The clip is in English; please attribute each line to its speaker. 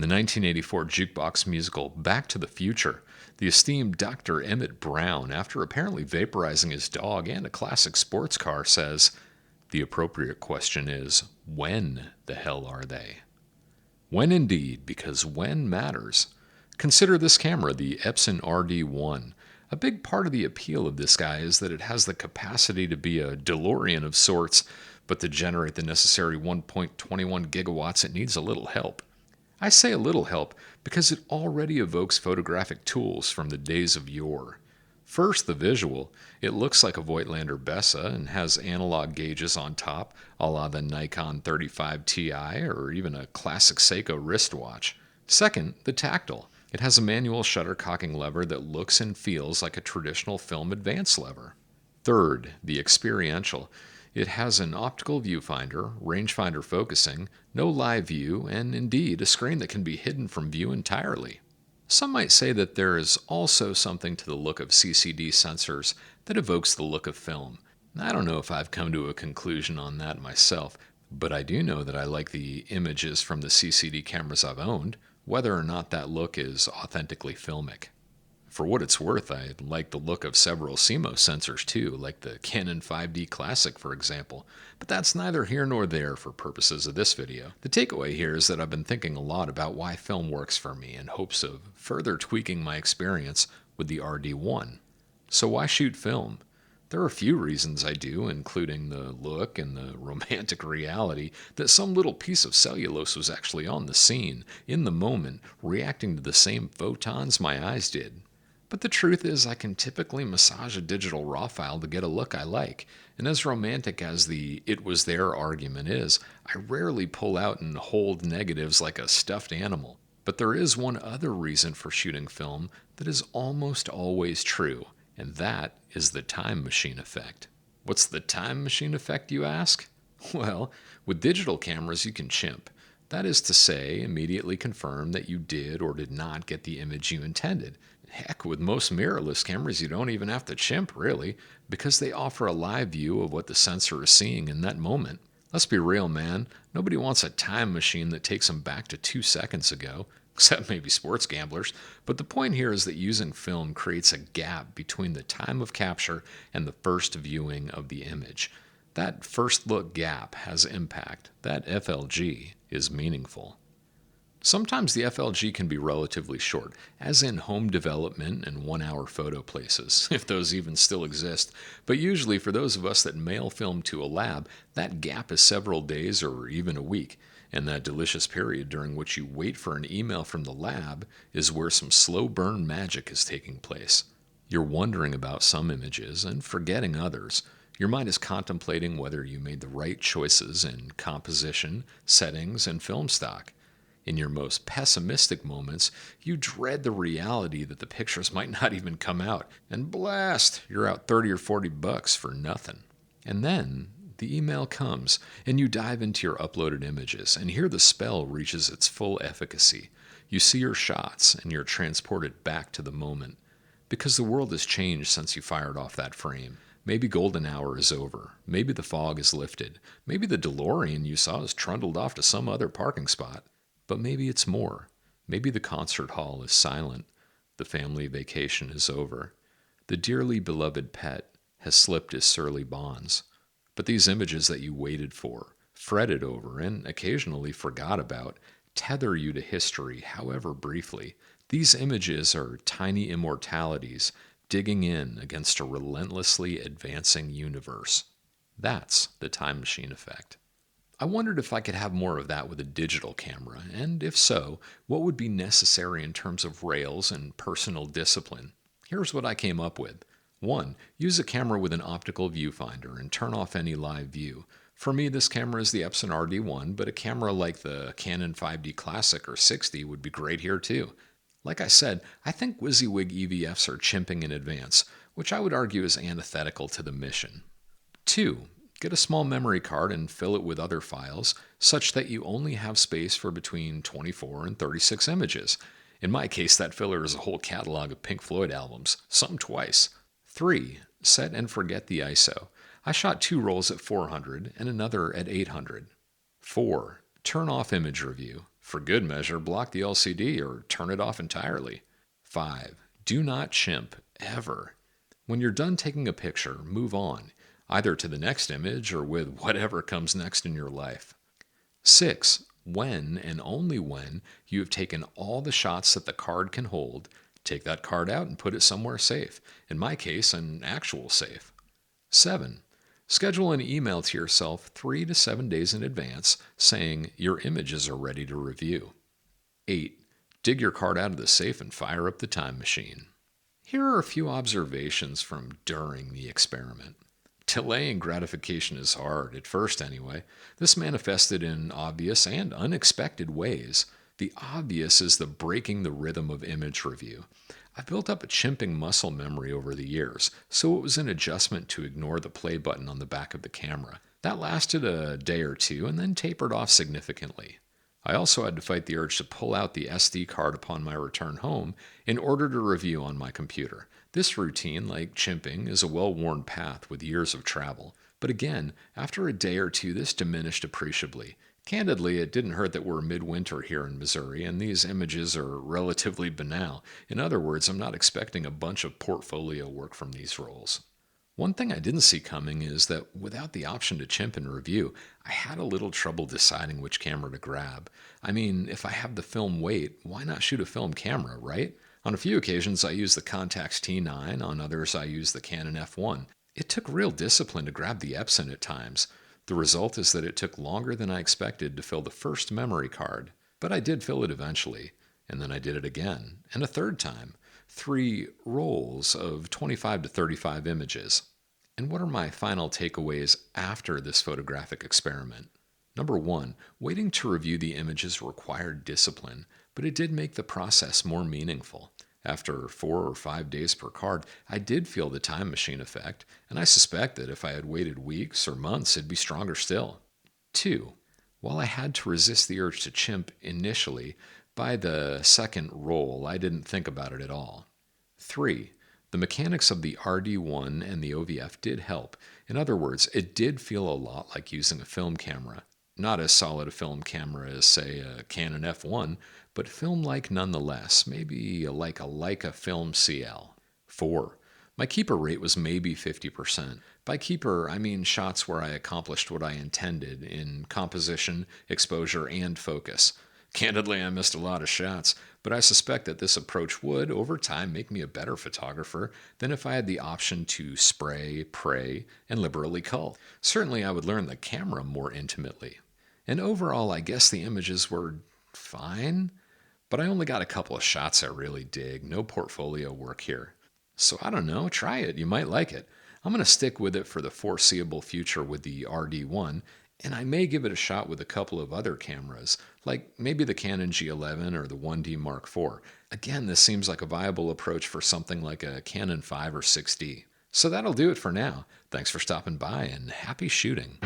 Speaker 1: the 1984 jukebox musical Back to the Future, the esteemed Dr. Emmett Brown, after apparently vaporizing his dog and a classic sports car, says, "The appropriate question is, when the hell are they?" When indeed, because when matters. Consider this camera, the Epson R-D1. A big part of the appeal of this guy is that it has the capacity to be a DeLorean of sorts, but to generate the necessary 1.21 gigawatts it needs a little help. I say a little help because it already evokes photographic tools from the days of yore. First, the visual. It looks like a Voigtlander Bessa and has analog gauges on top, a la the Nikon 35 Ti or even a classic Seiko wristwatch. Second, the tactile. It has a manual shutter cocking lever that looks and feels like a traditional film advance lever. Third, the experiential. It has an optical viewfinder, rangefinder focusing, no live view, and indeed a screen that can be hidden from view entirely. Some might say that there is also something to the look of CCD sensors that evokes the look of film. I don't know if I've come to a conclusion on that myself, but I do know that I like the images from the CCD cameras I've owned, whether or not that look is authentically filmic. For what it's worth, I like the look of several CMOS sensors too, like the Canon 5D Classic for example, but that's neither here nor there for purposes of this video. The takeaway here is that I've been thinking a lot about why film works for me in hopes of further tweaking my experience with the R-D1. So why shoot film? There are a few reasons I do, including the look and the romantic reality that some little piece of cellulose was actually on the scene, in the moment, reacting to the same photons my eyes did. But the truth is I can typically massage a digital RAW file to get a look I like, and as romantic as the "it was there" argument is, I rarely pull out and hold negatives like a stuffed animal. But there is one other reason for shooting film that is almost always true, and that is the time machine effect. What's the time machine effect, you ask? Well, with digital cameras you can chimp. That is to say, immediately confirm that you did or did not get the image you intended. Heck, with most mirrorless cameras you don't even have to chimp, really, because they offer a live view of what the sensor is seeing in that moment. Let's be real, man. Nobody wants a time machine that takes them back to 2 seconds ago, except maybe sports gamblers. But the point here is that using film creates a gap between the time of capture and the first viewing of the image. That first look gap has impact. That FLG is meaningful. Sometimes the FLG can be relatively short, as in home development and 1-hour photo places, if those even still exist. But usually for those of us that mail film to a lab, that gap is several days or even a week. And that delicious period during which you wait for an email from the lab is where some slow burn magic is taking place. You're wondering about some images and forgetting others. Your mind is contemplating whether you made the right choices in composition, settings, and film stock. In your most pessimistic moments, you dread the reality that the pictures might not even come out, and blast, you're out 30 or 40 bucks for nothing. And then the email comes, and you dive into your uploaded images, and here the spell reaches its full efficacy. You see your shots, and you're transported back to the moment. Because the world has changed since you fired off that frame. Maybe golden hour is over. Maybe the fog is lifted. Maybe the DeLorean you saw is trundled off to some other parking spot. But maybe it's more. Maybe the concert hall is silent. The family vacation is over. The dearly beloved pet has slipped his surly bonds. But these images that you waited for, fretted over, and occasionally forgot about, tether you to history, however briefly. These images are tiny immortalities digging in against a relentlessly advancing universe. That's the time machine effect. I wondered if I could have more of that with a digital camera, and if so, what would be necessary in terms of rails and personal discipline. Here's what I came up with. 1. Use a camera with an optical viewfinder and turn off any live view. For me, this camera is the Epson R-D1, but a camera like the Canon 5D Classic or 60 would be great here too. Like I said, I think WYSIWYG EVFs are chimping in advance, which I would argue is antithetical to the mission. 2. Get a small memory card and fill it with other files, such that you only have space for between 24 and 36 images. In my case, that filler is a whole catalog of Pink Floyd albums, some twice. 3. Set and forget the ISO. I shot 2 rolls at 400 and another at 800. 4. Turn off image review. For good measure, block the LCD or turn it off entirely. 5. Do not chimp, ever. When you're done taking a picture, move on, either to the next image or with whatever comes next in your life. 6. When and only when you have taken all the shots that the card can hold, take that card out and put it somewhere safe. In my case, an actual safe. 7. Schedule an email to yourself 3 to 7 days in advance saying your images are ready to review. 8. Dig your card out of the safe and fire up the time machine. Here are a few observations from during the experiment. Delaying gratification is hard, at first anyway. This manifested in obvious and unexpected ways. The obvious is the breaking the rhythm of image review. I've built up a chimping muscle memory over the years, so it was an adjustment to ignore the play button on the back of the camera. That lasted a day or two and then tapered off significantly. I also had to fight the urge to pull out the SD card upon my return home in order to review on my computer. This routine, like chimping, is a well-worn path with years of travel. But again, after a day or two, this diminished appreciably. Candidly, it didn't hurt that we're midwinter here in Missouri, and these images are relatively banal. In other words, I'm not expecting a bunch of portfolio work from these rolls. One thing I didn't see coming is that without the option to chimp and review, I had a little trouble deciding which camera to grab. I mean, if I have the film weight, why not shoot a film camera, right? On a few occasions, I use the Contax T9. On others, I use the Canon F1. It took real discipline to grab the Epson at times. The result is that it took longer than I expected to fill the first memory card. But I did fill it eventually. And then I did it again, and a third time. 3 rolls of 25 to 35 images. And what are my final takeaways after this photographic experiment? Number 1, waiting to review the images required discipline, but it did make the process more meaningful. After 4 or 5 days per card, I did feel the time machine effect, and I suspect that if I had waited weeks or months, it'd be stronger still. 2, while I had to resist the urge to chimp initially, by the second roll, I didn't think about it at all. 3, the mechanics of the R-D1 and the OVF did help. In other words, it did feel a lot like using a film camera. Not as solid a film camera as, say, a Canon F1, but film-like nonetheless, maybe like a Leica Film CL. 4, my keeper rate was maybe 50%. By keeper, I mean shots where I accomplished what I intended in composition, exposure, and focus. Candidly, I missed a lot of shots, but I suspect that this approach would, over time, make me a better photographer than if I had the option to spray, pray, and liberally cull. Certainly, I would learn the camera more intimately. And overall, I guess the images were fine, but I only got a couple of shots I really dig. No portfolio work here. So I don't know, try it. You might like it. I'm going to stick with it for the foreseeable future with the R-D1, and I may give it a shot with a couple of other cameras, like maybe the Canon G11 or the 1D Mark IV. Again, this seems like a viable approach for something like a Canon 5 or 6D. So that'll do it for now. Thanks for stopping by and happy shooting.